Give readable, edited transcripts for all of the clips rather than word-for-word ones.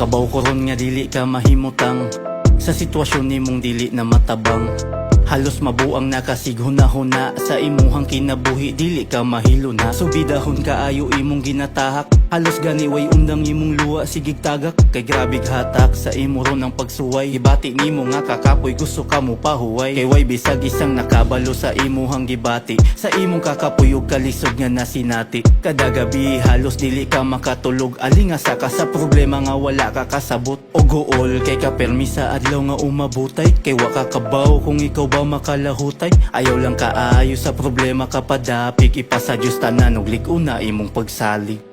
Kabaw koron nga dili ka mahimutang sa sitwasyon nimong dili na matabang. Halos mabuang nakasighuna-huna sa imuhang kinabuhi, dili ka mahilo na. Subidahon kaayo imong ginatahak, halos ganiway undang imong luwa sigig tagak. Kay grabig hatak sa imo ron ang pagsuway, ibati nimo nga kakapoy gusto ka mo pahuway. Kay way bisag isang nakabalo sa imuhang gibati, sa imong kakapoy ug kalisod nga nasinati. Kada gabi halos dili ka makatulog, alingasa ka sa problema nga wala ka kasabot. O gool kay ka permisa adlaw nga umabutay, kay wa ka kabaw kung ikaw ba makalahutay. Ayaw lang kaayo sa problema ka padapig, ipasa Diyos tanan ug lig-una imong pagsalig.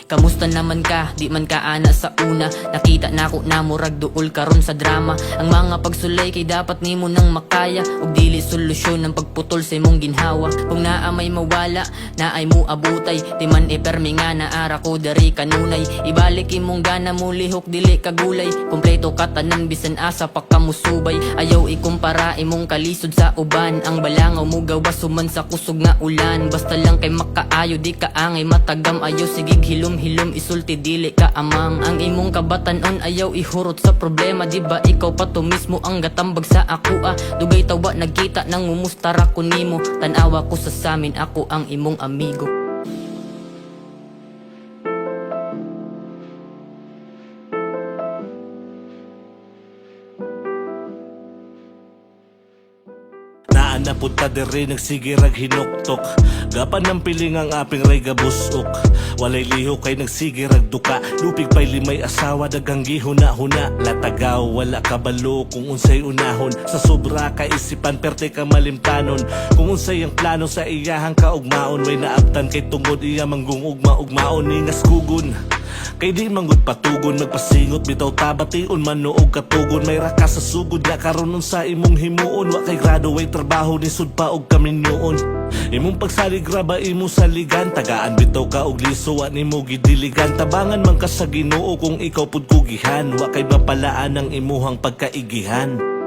Kamusta naman ka? Di man ka ana sa una. Nakita nako na murag duol karon sa drama. Ang mga pagsulay kay dapat nimo nang makaya, ug dili solusyon ang pagputol sa imong ginhawa. Kung naa may mawala, naay mo abutay. Di man ipermi nga naara ko dari kanunay. Ibalik imong gana mo lihok dili kagulay. Kompleto ka tanan bisan asa pa ka musubay. Ayaw ikumpara imong kalisod sa uban. Ang balangaw mo gawas suman sa kusog nga ulan. Basta lang kay makaayo di ka angay matagam. Ayaw sigig hilom isulti dili ka amang. Ang imong kabatanon ayaw ihurot sa problema. Di ba ikaw pa to mismo ang gatambag sa ako Dugay tawa nagkita nang mumustara ko nimo. Tanawa ko sa samin ako ang imong amigo. Napod ta diri nagsigirag hinuktok, gapan ng piling ang aping ray gabusok. Walay liho kay nagsigirag duka, lupig pay limay asawa dagang gihuna-huna. Latagaw wala kabalo kung unsay unahon, sa sobra kaisipan perte ka malimtanon. Kung unsay ang plano sa iyahang kaugmaon, way naabtan kay tungod iya manggungugma-ugmaon ningas kugon. Kay di manggod patugon, magpasingot bitaw tabation manuog katugon. May raka sa sugod na karon sa imong himuon, wa kay graduate trabaho ni sud pa og kaminyoon. Imong pagsalig graba imo saligan, tagaan bitaw ka og liso wa nimo gidiligan. Tabangan man ka sa Ginoo kung ikaw pud kugihan, wa kay mapalaan ang imuhang pagkaigihan.